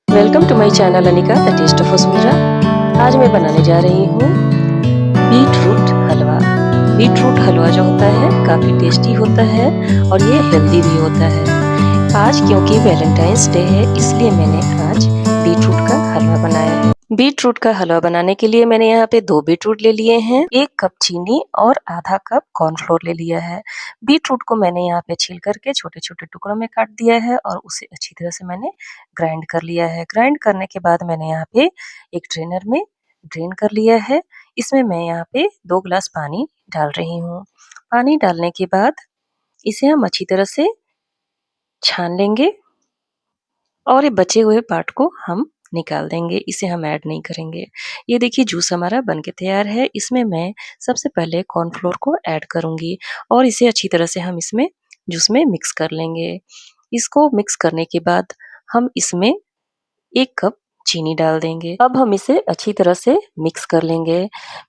Welcome to my channel Anika the taste of Ajmera. आज मैं बनाने जा रही हूँ beetroot halwa. Beetroot halwa जो होता है काफ़ी टेस्टी होता है और ये हेल्दी भी होता है। आज क्योंकि वैलेंटाइंस डे है इसलिए मैंने आज बीट रूट का हलवा बनाया है। बीट रूट का हलवा बनाने के लिए मैंने यहाँ पे 2 बीट रूट ले लिए हैं, 1 कप चीनी और आधा कप कॉर्नफ्लोर ले लिया है। बीट रूट को मैंने यहाँ पे छील करके छोटे-छोटे टुकड़ों में काट दिया है और उसे अच्छी तरह से मैंने ग्राइंड कर लिया है। ग्राइंड करने के बाद मैंने यहाँ पे एक ट्रेनर में ड्रेन कर लिया है। इसमें मैं यहाँ पे 2 ग्लास पानी डाल रही हूँ। पानी डालने के बाद इसे हम अच्छी तरह से छान लेंगे और ये बचे हुए पार्ट को हम निकाल देंगे, इसे हम ऐड नहीं करेंगे। ये देखिए जूस हमारा बनके तैयार है। इसमें मैं सबसे पहले कॉर्नफ्लोर को ऐड करूँगी और इसे अच्छी तरह से हम इसमें जूस में मिक्स कर लेंगे। इसको मिक्स करने के बाद हम इसमें 1 कप चीनी डाल देंगे। अब हम इसे अच्छी तरह से मिक्स कर लेंगे।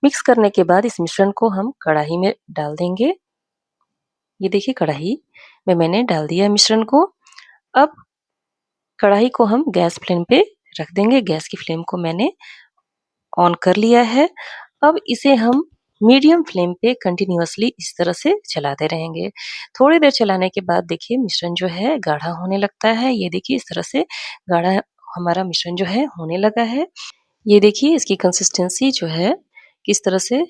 मिक्स करने के बाद इस मिश्रण को हम कढ़ाई में डाल देंगे। ये देखिए कढ़ाई में मैंने डाल दिया मिश्रण को। अब कढ़ाई को हम गैस फ्लेम पे रख देंगे। गैस की फ्लेम को मैंने ऑन कर लिया है। अब इसे हम मीडियम फ्लेम पे कंटिन्यूअसली इस तरह से चलाते रहेंगे। थोड़ी देर चलाने के बाद देखिए मिश्रण जो है गाढ़ा होने लगता है। ये देखिए इस तरह से गाढ़ा हमारा मिश्रण जो है होने लगा है। ये देखिए इसकी कंसिस्टेंसी जो है किस तरह से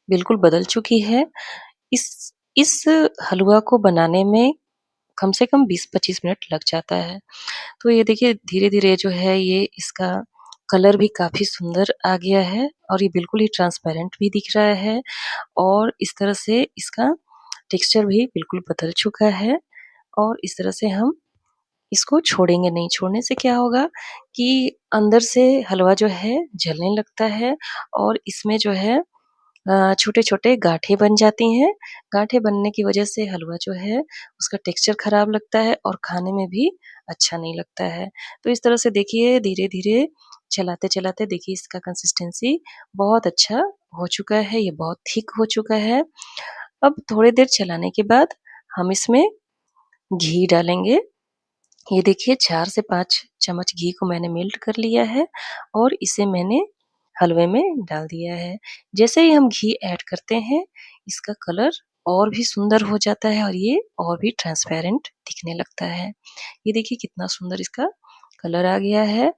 बिल्कुल बदल चुकी है। इस हलवा को बनाने में कम से कम 20-25 मिनट लग जाता है। तो ये देखिए धीरे-धीरे जो है ये इसका कलर भी काफ़ी सुंदर आ गया है और ये बिल्कुल ही ट्रांसपेरेंट भी दिख रहा है और इस तरह से इसका टेक्सचर भी बिल्कुल बदल चुका है और इस तरह से हम इसको छोड़ेंगे नहीं। छोड़ने से क्या होगा कि अंदर से हलवा जो है जलने लगता है और इसमें जो है छोटे-छोटे गाँठें बन जाती हैं। गाँठें बनने की वजह से हलवा जो है उसका टेक्सचर खराब लगता है और खाने में भी अच्छा नहीं लगता है। तो इस तरह से देखिए धीरे-धीरे चलाते-चलाते देखिए इसका कंसिस्टेंसी बहुत अच्छा हो चुका है, ये बहुत थिक हो चुका है। अब थोड़ी देर चलाने के बाद हम इसमें घी डालेंगे। ये देखिए 4 से 5 चम्मच घी को मैंने मेल्ट कर लिया है और इसे मैंने हलवे में डाल दिया है। जैसे ही हम घी ऐड करते हैं, इसका कलर और भी सुंदर हो जाता है और ये और भी ट्रांसपेरेंट दिखने लगता है। ये देखिए कितना सुंदर इसका कलर आ गया है।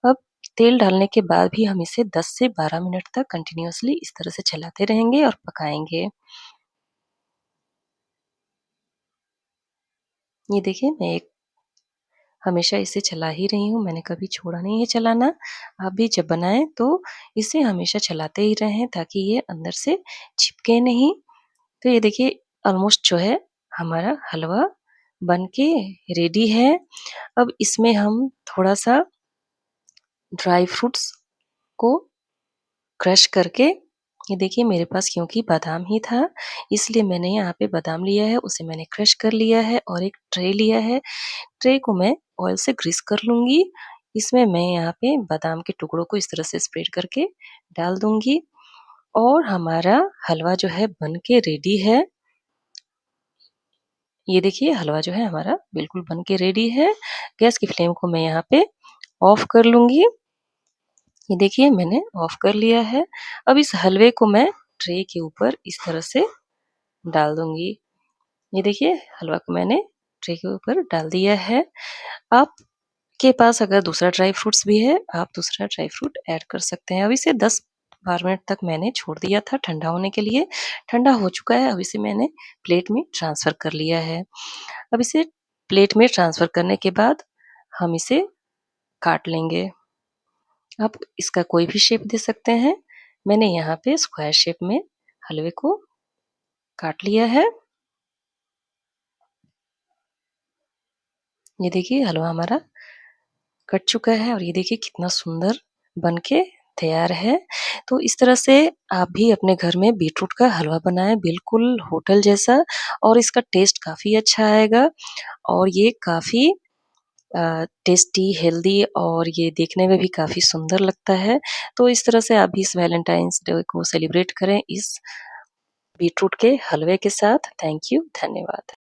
अब तेल डालने के बाद भी हम इसे 10 से 12 मिनट तक कंटिन्यूअसली इस तरह से चलाते रहेंगे और पकाएँगे। ये देखिए मैं एक हमेशा इसे चला ही रही हूँ, मैंने कभी छोड़ा नहीं है चलाना। आप भी जब बनाएँ तो इसे हमेशा चलाते ही रहें ताकि ये अंदर से चिपके नहीं। तो ये देखिए ऑलमोस्ट जो है हमारा हलवा बन के रेडी है। अब इसमें हम थोड़ा-सा ड्राई फ्रूट्स को क्रश करके ये देखिए मेरे पास क्योंकि बादाम ही था इसलिए मैंने यहाँ पे बादाम लिया है, उसे मैंने क्रश कर लिया है और एक ट्रे लिया है। ट्रे को मैं ऑयल से ग्रीस कर लूँगी। इसमें मैं यहाँ पे बादाम के टुकड़ों को इस तरह से स्प्रेड करके डाल दूँगी और हमारा हलवा जो है बन के रेडी है। ये देखिए हलवा जो है हमारा बिल्कुल बन के रेडी है। गैस की फ्लेम को मैं यहाँ पे ऑफ कर लूँगी। ये देखिए मैंने ऑफ कर लिया है। अब इस हलवे को मैं ट्रे के ऊपर इस तरह से डाल दूँगी। ये देखिए हलवा को मैंने ट्रे के ऊपर डाल दिया है। आपके पास अगर दूसरा ड्राई फ्रूट्स भी है, आप दूसरा ड्राई फ्रूट ऐड कर सकते हैं। अब इसे 10-12 मिनट तक मैंने छोड़ दिया था ठंडा होने के लिए। ठंडा हो चुका है, अब इसे मैंने प्लेट में ट्रांसफ़र कर लिया है। अब इसे प्लेट में ट्रांसफ़र करने के बाद हम इसे काट लेंगे। आप इसका कोई भी शेप दे सकते हैं। मैंने यहाँ पे स्क्वायर शेप में हलवे को काट लिया है। ये देखिए हलवा हमारा कट चुका है और ये देखिए कितना सुंदर बन के तैयार है। तो इस तरह से आप भी अपने घर में बीटरूट का हलवा बनाएँ बिल्कुल होटल जैसा और इसका टेस्ट काफ़ी अच्छा आएगा और ये काफ़ी टेस्टी, हेल्दी और ये देखने में भी काफ़ी सुंदर लगता है। तो इस तरह से आप भी इस वैलेंटाइन्स डे को सेलिब्रेट करें इस बीटरूट के हलवे के साथ। थैंक यू, धन्यवाद।